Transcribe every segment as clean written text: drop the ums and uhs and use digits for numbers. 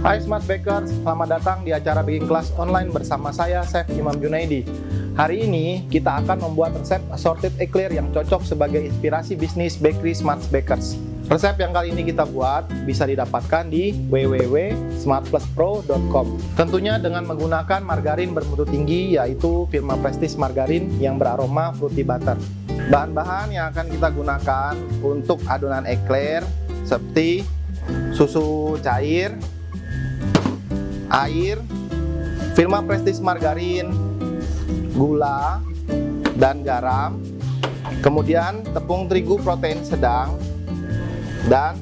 Hai Smart Bakers, selamat datang di acara baking kelas online bersama saya, Chef Imam Junaidi. Hari ini kita akan membuat resep assorted eclair yang cocok sebagai inspirasi bisnis bakery Smart Bakers. Resep yang kali ini kita buat bisa didapatkan di www.smartpluspro.com. Tentunya dengan menggunakan margarin bermutu tinggi, yaitu Firma Prestige Margarin yang beraroma fruity butter. Bahan-bahan yang akan kita gunakan untuk adonan eclair seperti susu cair, air, Firma Prestige Margarin, gula, dan garam. Kemudian tepung terigu protein sedang, dan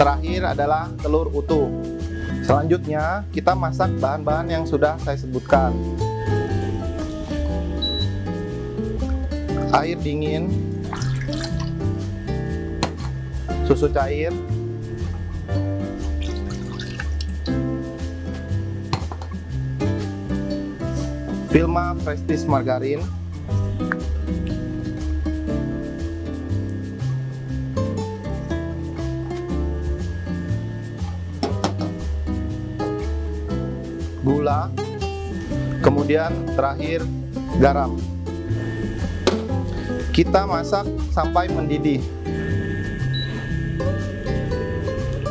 terakhir adalah telur utuh. Selanjutnya kita masak bahan-bahan yang sudah saya sebutkan. Air dingin, susu cair, Firma Prestige Margarin, gula, kemudian terakhir garam. Kita masak sampai mendidih,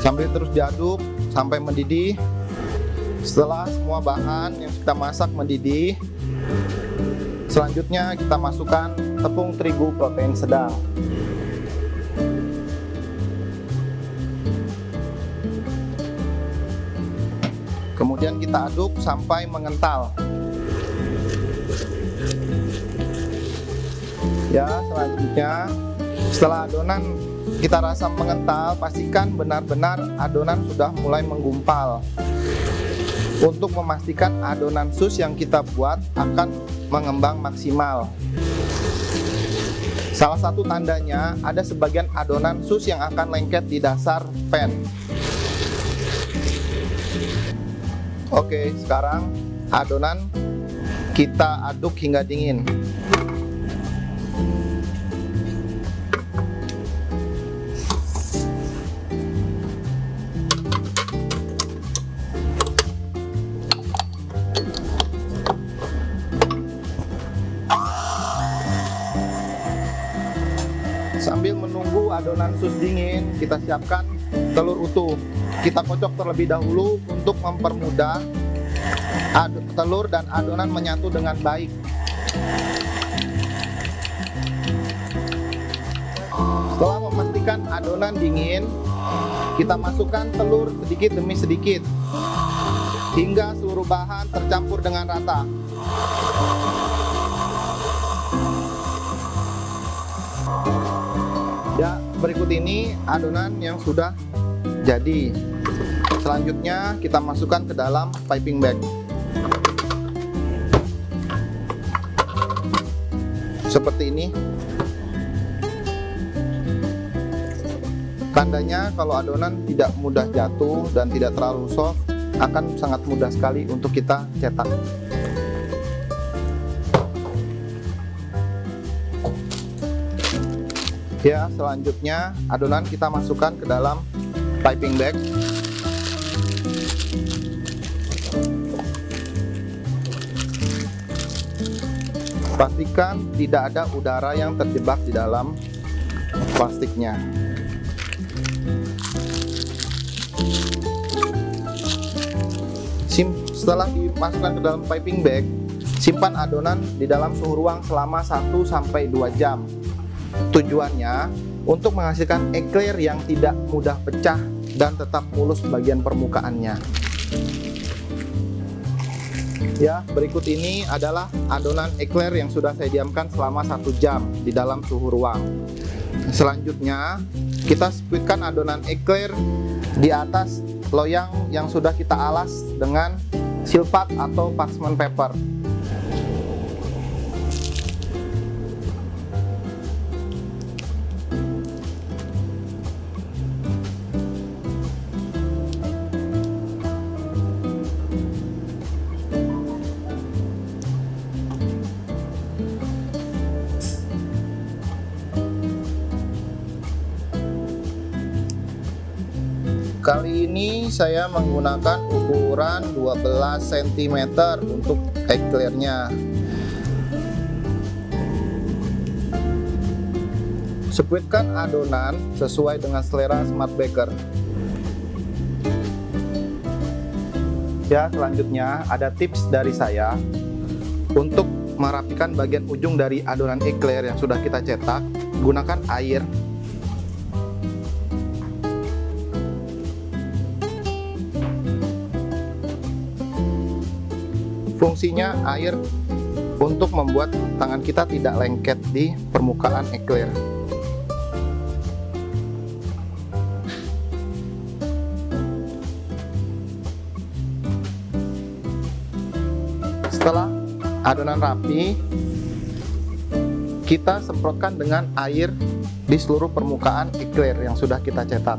sambil terus diaduk sampai mendidih. Setelah semua bahan yang kita masak mendidih, selanjutnya kita masukkan tepung terigu protein sedang. Kemudian kita aduk sampai mengental. Ya, selanjutnya setelah adonan kita rasa mengental, pastikan benar-benar adonan sudah mulai menggumpal. Untuk memastikan adonan sus yang kita buat akan mengembang maksimal. Salah satu tandanya ada sebagian adonan sus yang akan lengket di dasar pan. Oke, sekarang adonan kita aduk hingga dingin. Sambil menunggu adonan sus dingin, kita siapkan telur utuh. Kita kocok terlebih dahulu untuk mempermudah telur dan adonan menyatu dengan baik. Setelah memastikan adonan dingin, kita masukkan telur sedikit demi sedikit hingga seluruh bahan tercampur dengan rata. Ya, berikut ini adonan yang sudah jadi. Selanjutnya kita masukkan ke dalam piping bag. Seperti ini. Tandanya kalau adonan tidak mudah jatuh dan tidak terlalu soft, akan sangat mudah sekali untuk kita cetak. Ya, selanjutnya adonan kita masukkan ke dalam piping bag. Pastikan tidak ada udara yang terjebak di dalam plastiknya. Setelah dimasukkan ke dalam piping bag, simpan adonan di dalam suhu ruang selama 1-2 jam. Tujuannya untuk menghasilkan eclair yang tidak mudah pecah dan tetap mulus bagian permukaannya. Ya, berikut ini adalah adonan eclair yang sudah saya diamkan selama 1 jam di dalam suhu ruang. Selanjutnya, kita squeeze-kan adonan eclair di atas loyang yang sudah kita alas dengan silpat atau parchment paper. Kali ini saya menggunakan ukuran 12 cm untuk eclairnya. Sekuitkan adonan sesuai dengan selera smart baker. Ya, selanjutnya ada tips dari saya untuk merapikan bagian ujung dari adonan eclair yang sudah kita cetak. Gunakan air. Fungsinya air untuk membuat tangan kita tidak lengket di permukaan eclair. Setelah adonan rapi, kita semprotkan dengan air di seluruh permukaan eclair yang sudah kita cetak.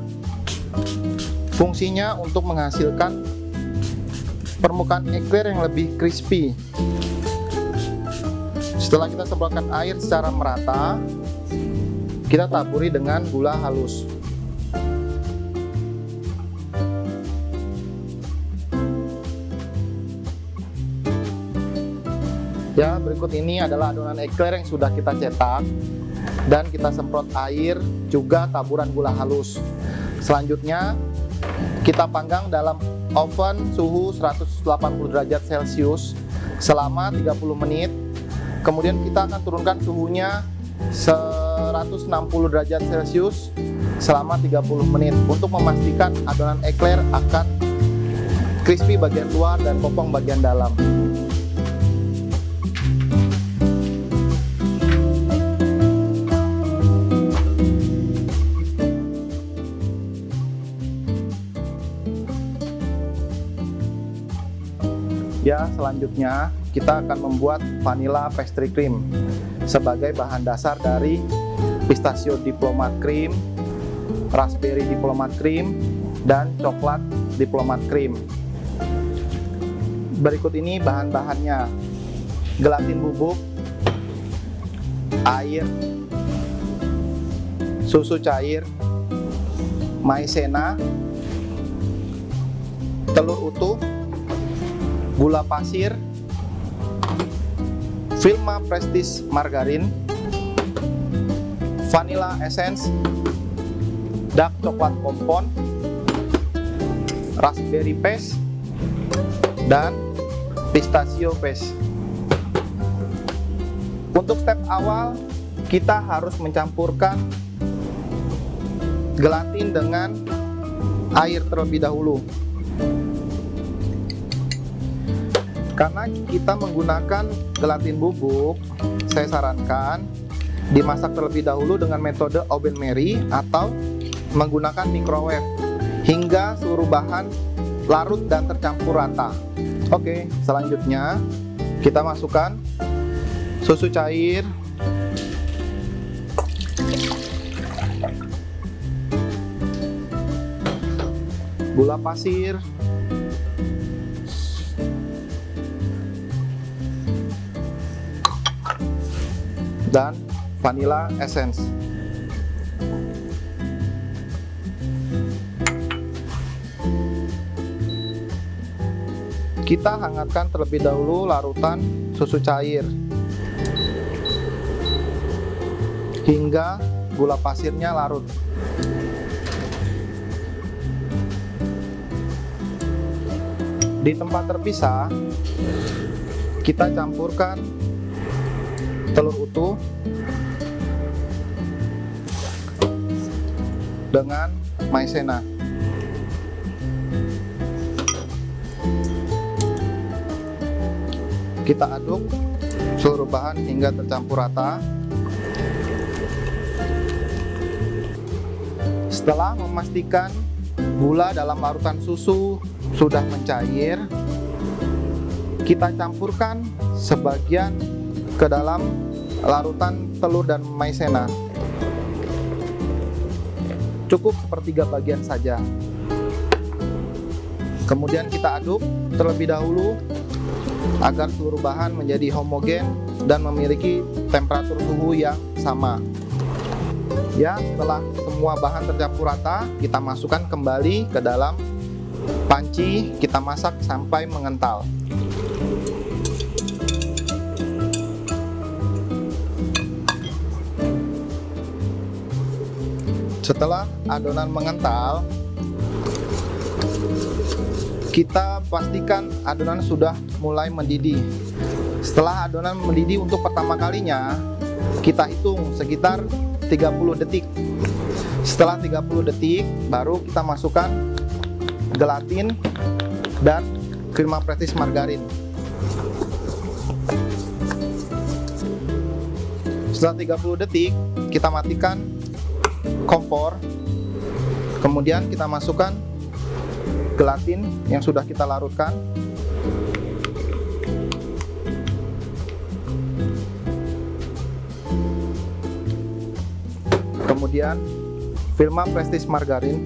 Fungsinya untuk menghasilkan permukaan eclair yang lebih crispy. Setelah kita semprotkan air secara merata, kita taburi dengan gula halus. Ya, berikut ini adalah adonan eclair yang sudah kita cetak dan kita semprot air juga taburan gula halus. Selanjutnya kita panggang dalam oven suhu 180 derajat Celcius selama 30 menit. Kemudian kita akan turunkan suhunya 160 derajat Celcius selama 30 menit untuk memastikan adonan eclair akan crispy bagian luar dan kopong bagian dalam. Ya, selanjutnya kita akan membuat vanilla pastry cream sebagai bahan dasar dari pistachio diplomat cream, raspberry diplomat cream, dan coklat diplomat cream. Berikut ini bahan-bahannya: gelatin bubuk, air, susu cair, maizena, telur utuh, gula pasir, Vilma Prestige margarin, vanilla essence, dark coklat kompon, raspberry paste, dan pistachio paste. Untuk step awal, kita harus mencampurkan gelatin dengan air terlebih dahulu. Karena kita menggunakan gelatin bubuk, saya sarankan dimasak terlebih dahulu dengan metode oven Mary atau menggunakan microwave hingga seluruh bahan larut dan tercampur rata. Oke, selanjutnya kita masukkan susu cair, gula pasir, dan vanilla essence. Kita hangatkan terlebih dahulu larutan susu cair hingga gula pasirnya larut. Di tempat terpisah, kita campurkan telur utuh dengan maizena. Kita aduk seluruh bahan hingga tercampur rata. Setelah memastikan gula dalam larutan susu sudah mencair, kita campurkan sebagian ke dalam larutan telur dan maizena. Cukup sepertiga bagian saja. Kemudian kita aduk terlebih dahulu agar seluruh bahan menjadi homogen dan memiliki temperatur suhu yang sama. Ya, setelah semua semua bahan tercampur rata, kita masukkan kembali ke dalam panci, kita masak sampai mengental. Setelah adonan mengental, kita pastikan adonan sudah mulai mendidih. Setelah adonan mendidih untuk pertama kalinya, kita hitung sekitar 30 detik. Setelah 30 detik, baru kita masukkan gelatin dan krim prestis margarin. Setelah 30 detik, kita matikan kompor, kemudian kita masukkan gelatin yang sudah kita larutkan, kemudian Vilma Prestige margarin,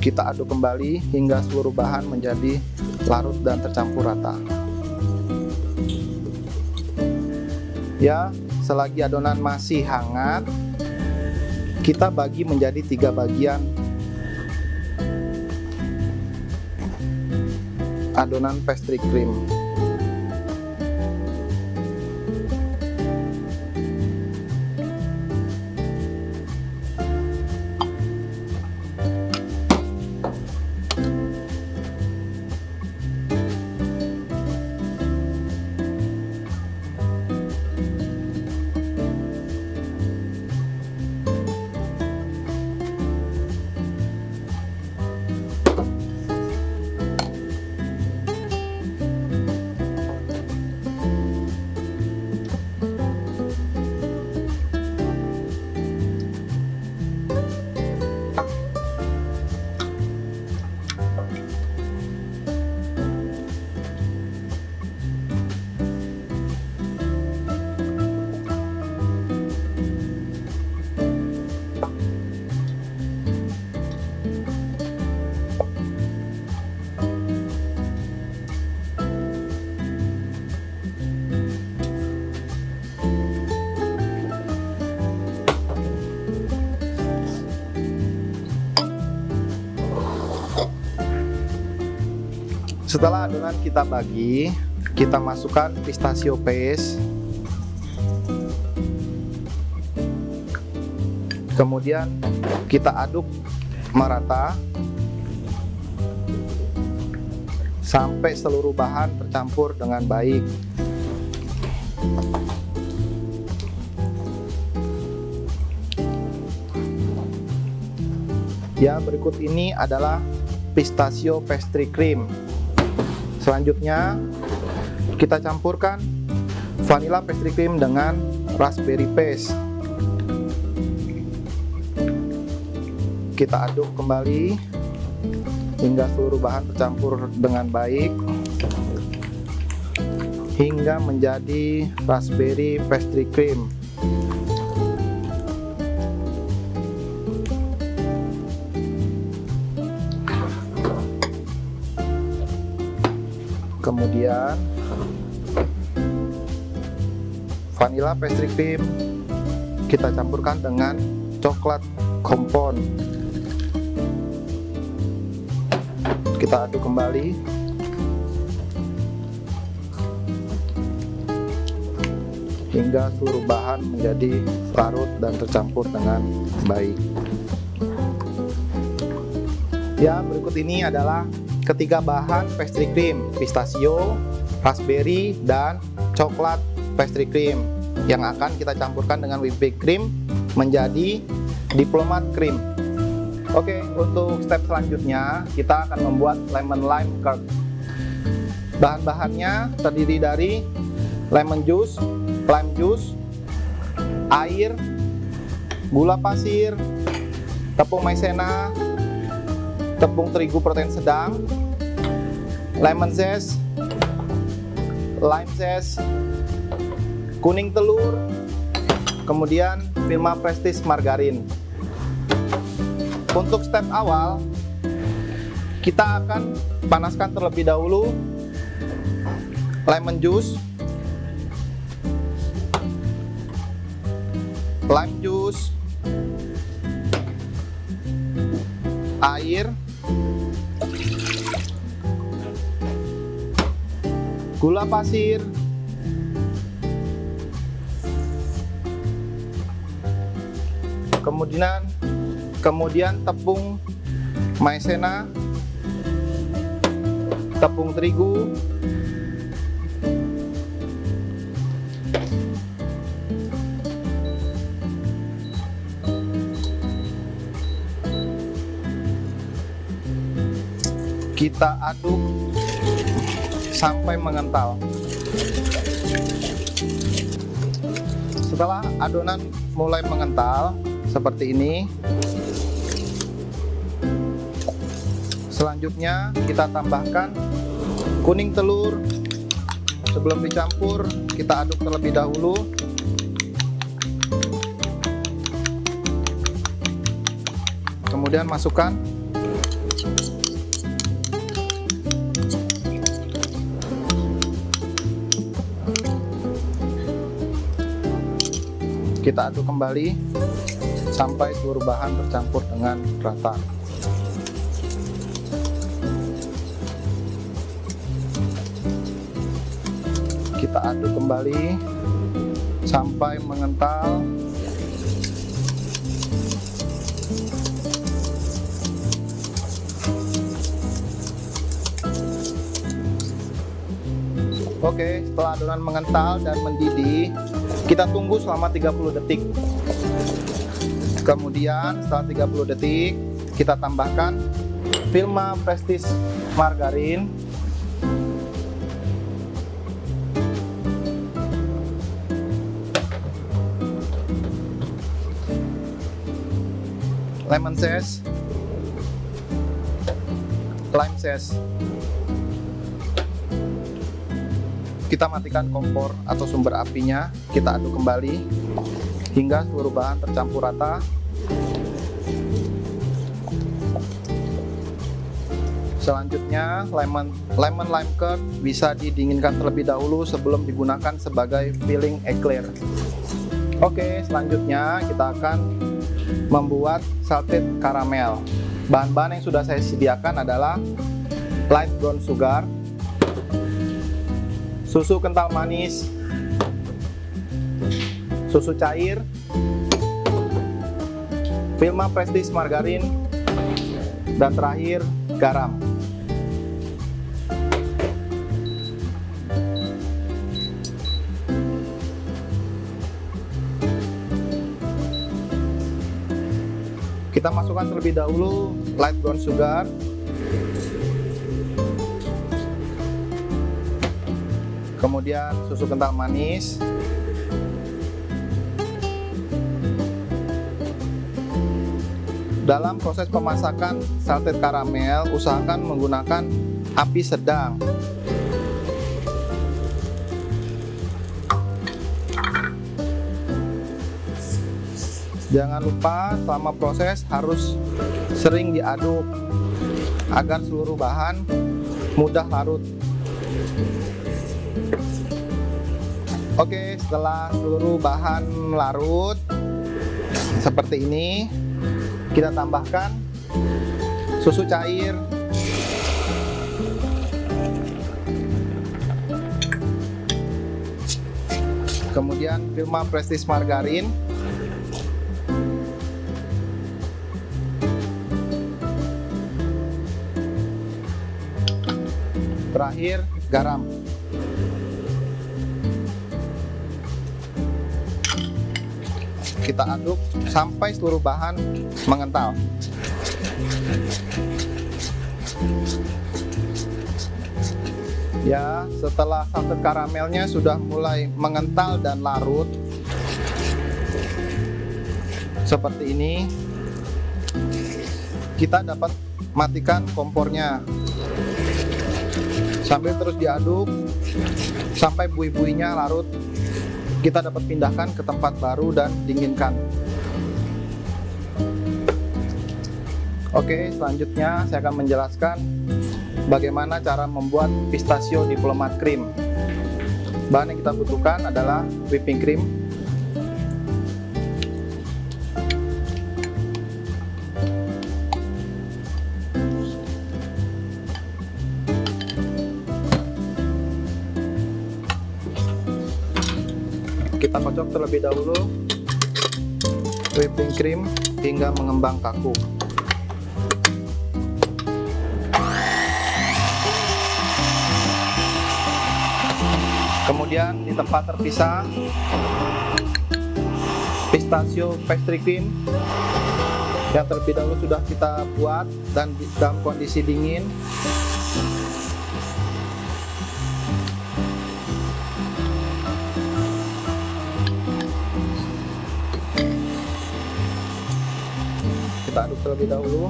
kita aduk kembali hingga seluruh bahan menjadi larut dan tercampur rata. Ya, selagi adonan masih hangat, kita bagi menjadi 3 bagian adonan pastry cream. Setelah adonan kita bagi, kita masukkan pistachio paste, kemudian kita aduk merata sampai seluruh bahan tercampur dengan baik. Ya, berikut ini adalah pistachio pastry cream. Selanjutnya kita campurkan vanilla pastry cream dengan raspberry paste. Kita aduk kembali hingga seluruh bahan tercampur dengan baik hingga menjadi raspberry pastry cream. Kemudian vanilla pastry cream kita campurkan dengan coklat compound. Kita aduk kembali hingga seluruh bahan menjadi larut dan tercampur dengan baik. Ya, berikut ini adalah ketiga bahan pastry cream: pistachio, raspberry, dan coklat pastry cream yang akan kita campurkan dengan whipping cream menjadi diplomat cream. Oke, untuk step selanjutnya kita akan membuat lemon lime curd. Bahan-bahannya terdiri dari lemon juice, lime juice, air, gula pasir, tepung maizena, tepung terigu protein sedang, lemon zest, lime zest, kuning telur, kemudian Vilma Prestige margarin. Untuk step awal, kita akan panaskan terlebih dahulu lemon juice, lime juice, air, gula pasir, kemudian tepung maizena, tepung terigu, kita aduk sampai mengental. Setelah adonan mulai mengental seperti ini, selanjutnya kita tambahkan kuning telur. Sebelum dicampur, kita aduk terlebih dahulu. Kemudian masukkan kita aduk kembali sampai seluruh bahan tercampur dengan rata. Kita aduk kembali sampai mengental. Oke, setelah adonan mengental dan mendidih, kita tunggu selama 30 detik. Kemudian setelah 30 detik, kita tambahkan Vilma Prestige margarin, lemon zest, lime zest. Kita matikan kompor atau sumber apinya, kita aduk kembali hingga seluruh bahan tercampur rata. Selanjutnya, lemon lime curd bisa didinginkan terlebih dahulu sebelum digunakan sebagai filling eclair. Oke, selanjutnya kita akan membuat salted caramel. Bahan-bahan yang sudah saya sediakan adalah light brown sugar, susu kental manis, susu cair, Vilma Prestige margarin, dan terakhir garam. Kita masukkan terlebih dahulu light brown sugar, kemudian susu kental manis, dalam proses pemasakan salted caramel usahakan menggunakan api sedang. Jangan lupa selama proses harus sering diaduk agar seluruh bahan mudah larut. Oke, setelah seluruh bahan larut seperti ini, kita tambahkan susu cair, kemudian Vilma Prestige margarin, terakhir garam. Kita aduk sampai seluruh bahan mengental. Ya, setelah salted karamelnya sudah mulai mengental dan larut seperti ini, kita dapat matikan kompornya. Sambil terus diaduk sampai buih-buihnya larut. Kita dapat pindahkan ke tempat baru dan dinginkan. Oke, selanjutnya saya akan menjelaskan bagaimana cara membuat pistachio diplomat cream. Bahan yang kita butuhkan adalah whipping cream, kita kocok terlebih dahulu whipping cream hingga mengembang kaku. Kemudian di tempat terpisah, pistachio pastry cream yang terlebih dahulu sudah kita buat dan dalam kondisi dingin. Kita aduk terlebih dahulu.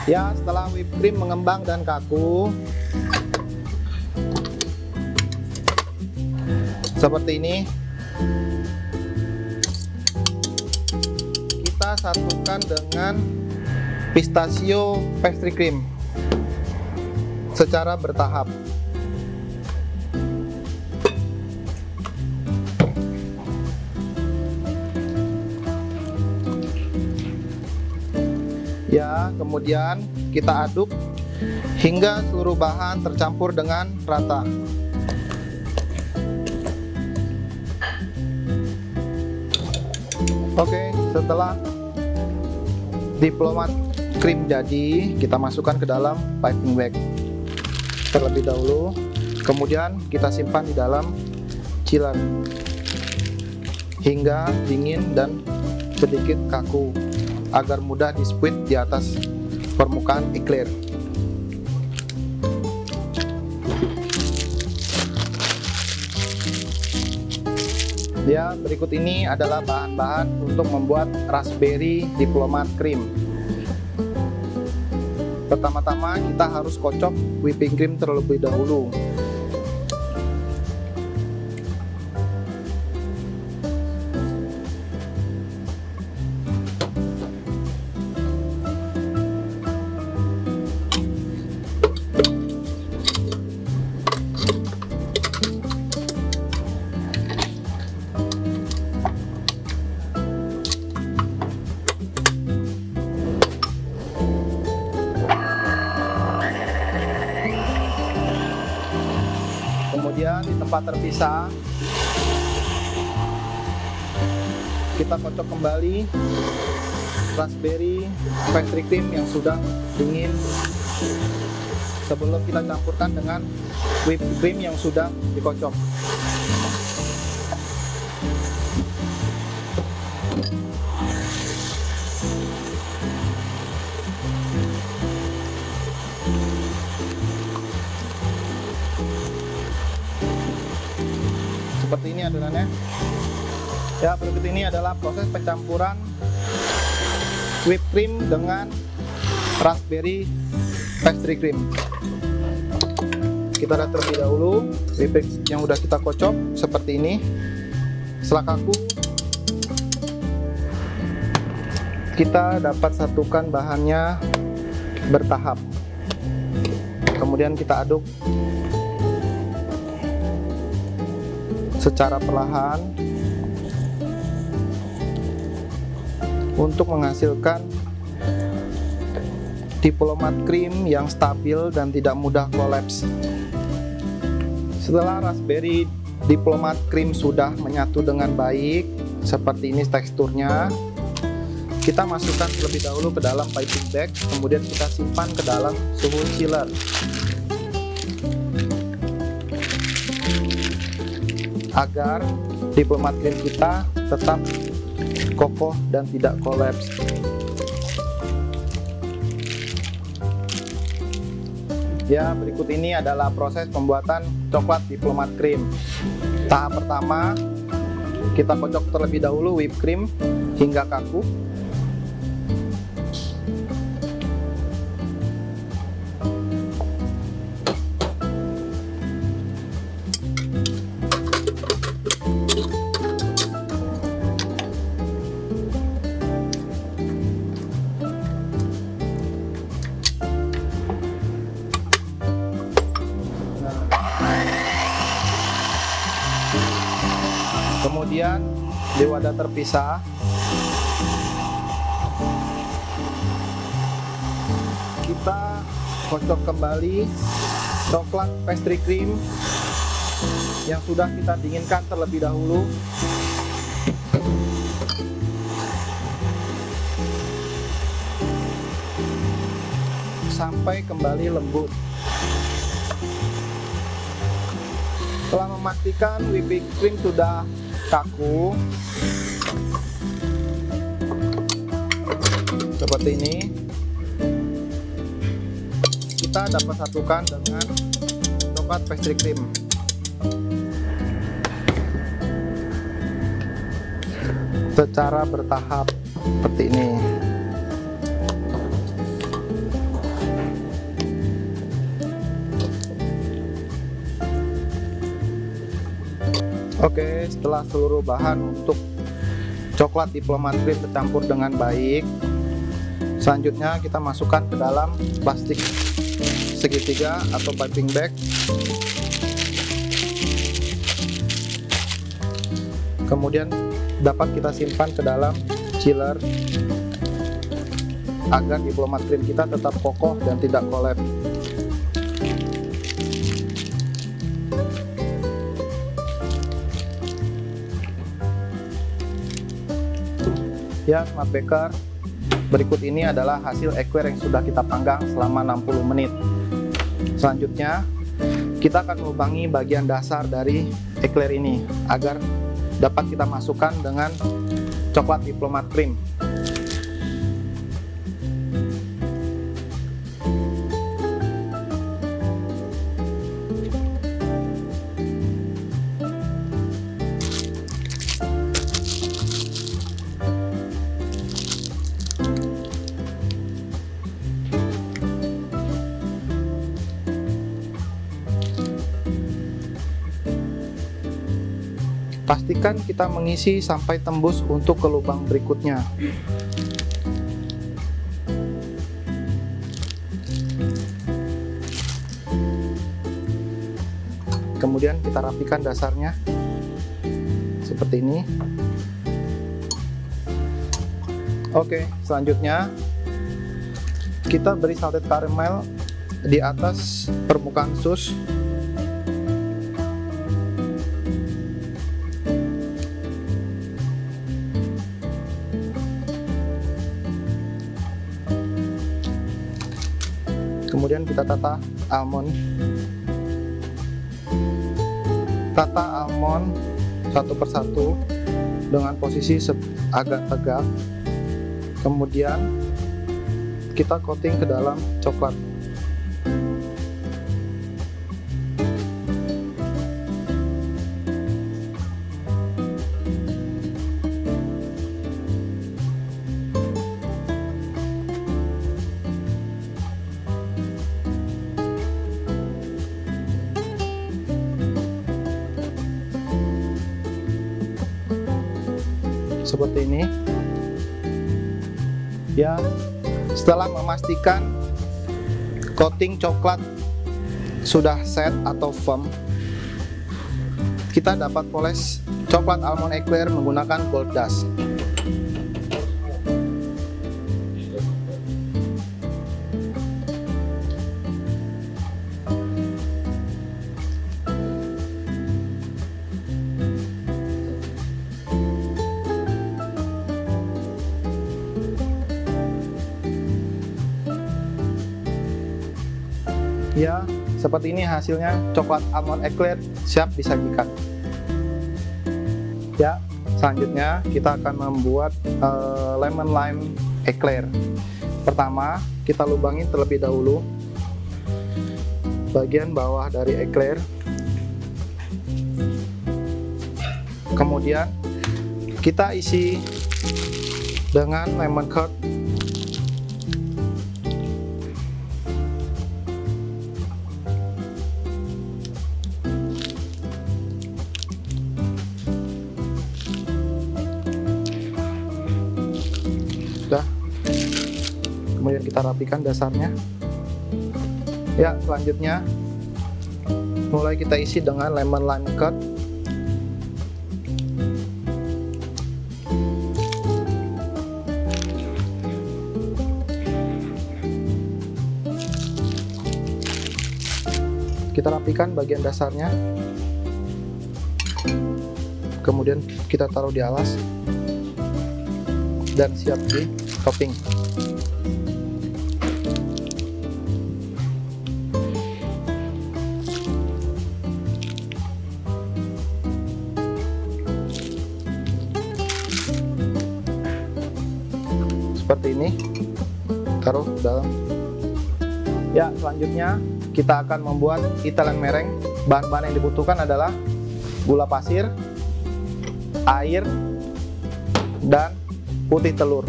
Ya, setelah whipped cream mengembang dan kaku seperti ini, kita satukan dengan pistachio pastry cream secara bertahap. Ya, kemudian kita aduk hingga seluruh bahan tercampur dengan rata. Oke, setelah diplomat cream jadi, kita masukkan ke dalam piping bag terlebih dahulu. Kemudian kita simpan di dalam chiller hingga dingin dan sedikit kaku, agar mudah di-squeeze di atas permukaan eclair. Ya, berikut ini adalah bahan-bahan untuk membuat raspberry diplomat cream. Pertama-tama kita harus kocok whipping cream terlebih dahulu. Kemudian di tempat terpisah kita kocok kembali raspberry pastry cream yang sudah dingin sebelum kita campurkan dengan whipped cream yang sudah dikocok. Seperti ini adonannya. Ya, berikut ini adalah proses pencampuran whipped cream dengan raspberry pastry cream. Kita lihat terlebih dahulu whipping yang udah kita kocok seperti ini. Setelah kaku, kita dapat satukan bahannya bertahap. Kemudian kita aduk secara perlahan untuk menghasilkan diplomat cream yang stabil dan tidak mudah kolaps. Setelah raspberry diplomat cream sudah menyatu dengan baik, seperti ini teksturnya, kita masukkan terlebih dahulu ke dalam piping bag, kemudian kita simpan ke dalam suhu chiller. Agar diplomat cream kita tetap kokoh dan tidak kolaps. Ya, berikut ini adalah proses pembuatan coklat diplomat cream. Tahap pertama, kita kocok terlebih dahulu whipped cream hingga kaku. Kemudian di wadah terpisah kita kocok kembali coklat pastry cream yang sudah kita dinginkan terlebih dahulu. Sampai kembali lembut. Setelah memastikan whipping cream sudah kaku seperti ini, kita dapat satukan dengan coklat pastry cream. Secara bertahap seperti ini. Oke, setelah seluruh bahan untuk coklat diplomat cream tercampur dengan baik, selanjutnya kita masukkan ke dalam plastik segitiga atau piping bag. Kemudian dapat kita simpan ke dalam chiller agar diplomat cream kita tetap kokoh dan tidak collapse. Ya, Smart Baker, berikut ini adalah hasil eclair yang sudah kita panggang selama 60 menit. Selanjutnya, kita akan melubangi bagian dasar dari eclair ini agar dapat kita masukkan dengan coklat diplomat cream. Pastikan kita mengisi sampai tembus untuk ke lubang berikutnya. Kemudian kita rapikan dasarnya seperti ini. Oke, selanjutnya kita beri salted caramel di atas permukaan sus. Kemudian kita tata almond satu persatu dengan posisi agak tegak. Kemudian kita coating ke dalam coklat. Seperti ini ya. Setelah memastikan coating coklat sudah set atau firm, kita dapat poles coklat almond eclair menggunakan gold dust. Ya, seperti ini hasilnya coklat almond eclair siap disajikan. Ya, selanjutnya kita akan membuat lemon lime eclair. Pertama, kita lubangi terlebih dahulu bagian bawah dari eclair. Kemudian Kita isi dengan lemon curd. Sudah. Kemudian kita rapikan dasarnya. Ya, selanjutnya mulai kita isi dengan lemon lime curd. Kita rapikan bagian dasarnya, kemudian kita taruh di alas dan siap di topping. Seperti ini, taruh dalam. Ya, selanjutnya kita akan membuat Italian meringue. Bahan-bahan yang dibutuhkan adalah gula pasir, air, dan putih telur.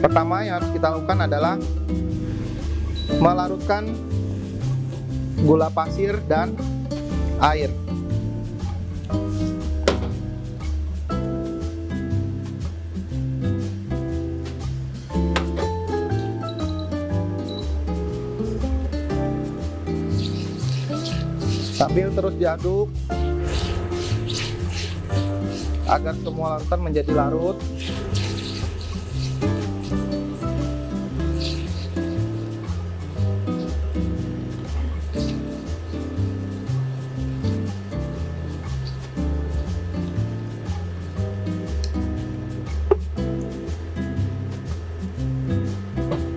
Pertama yang harus kita lakukan adalah melarutkan gula pasir dan air. Sambil terus diaduk agar semua larutan menjadi larut.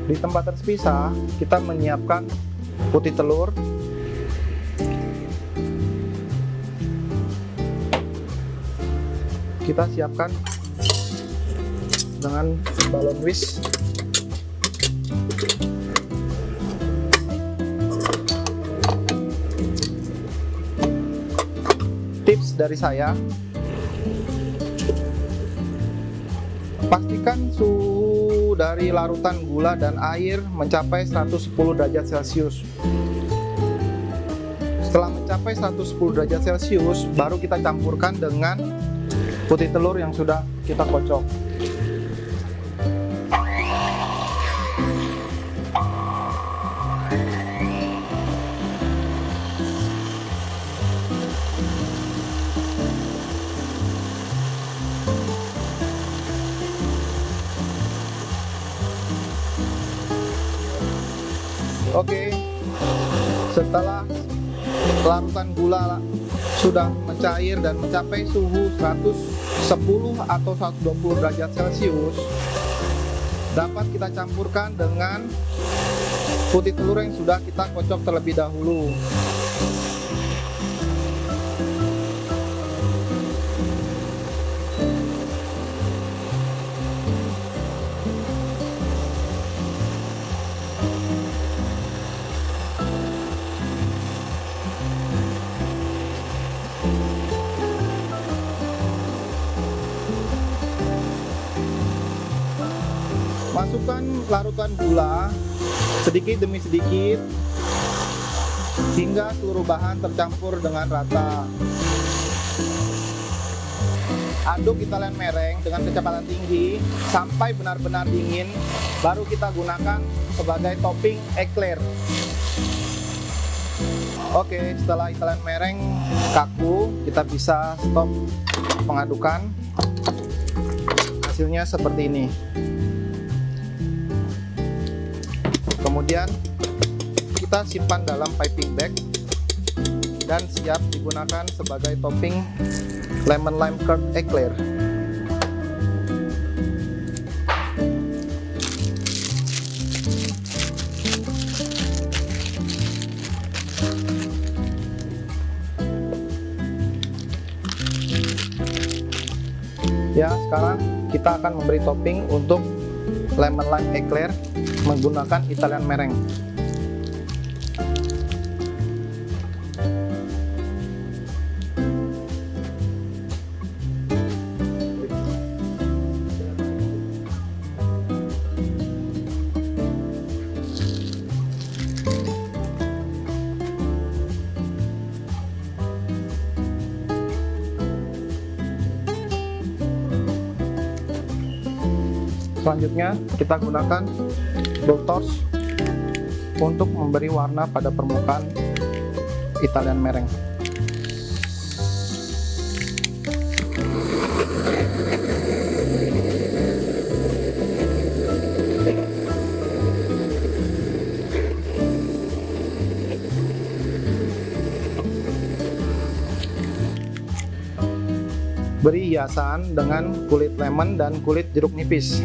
Di tempat terpisah, kita menyiapkan putih telur. Kita siapkan dengan balon whisk. Tips dari saya, pastikan suhu dari larutan gula dan air mencapai 110 derajat Celcius. Setelah mencapai 110 derajat Celcius, baru kita campurkan dengan putih telur yang sudah kita kocok. Oke, setelah larutan gula sudah mencair dan mencapai suhu 110 atau 120 derajat Celcius, dapat kita campurkan dengan putih telur yang sudah kita kocok terlebih dahulu. Masukkan larutan gula sedikit demi sedikit hingga seluruh bahan tercampur dengan rata. Aduk Italian meringue dengan kecepatan tinggi sampai benar-benar dingin, baru kita gunakan sebagai topping eclair. Oke, setelah Italian meringue kaku, kita bisa stop pengadukan. Hasilnya seperti ini. Kemudian kita simpan dalam piping bag dan siap digunakan sebagai topping lemon lime curd eclair. Ya, sekarang kita akan memberi topping untuk lemon lime eclair menggunakan Italian meringue. Selanjutnya kita gunakan blue torch untuk memberi warna pada permukaan Italian meringue. Beri hiasan dengan kulit lemon dan kulit jeruk nipis.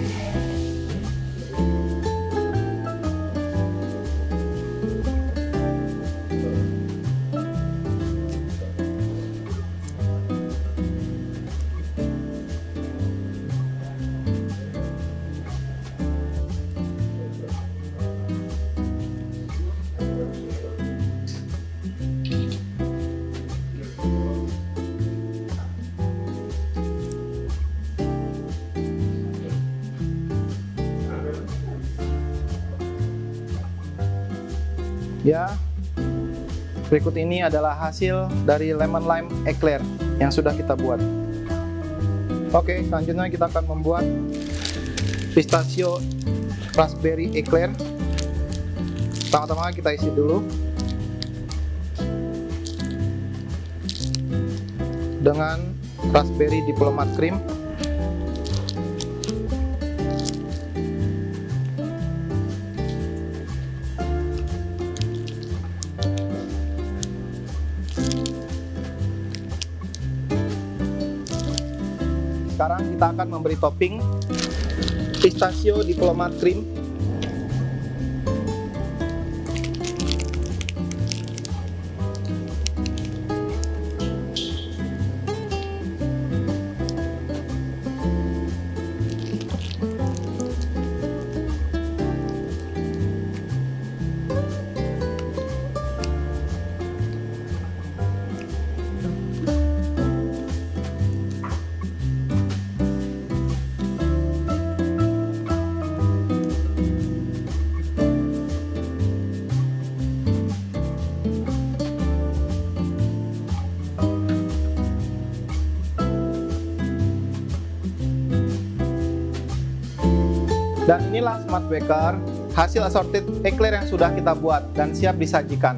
Ya, berikut ini adalah hasil dari lemon lime eclair yang sudah kita buat. Oke, selanjutnya kita akan membuat pistachio raspberry eclair. Pertama-tama kita isi dulu dengan raspberry diplomat cream. Sekarang kita akan memberi topping pistachio diplomat cream. Dan inilah Smart Baker, hasil assorted eclair yang sudah kita buat dan siap disajikan.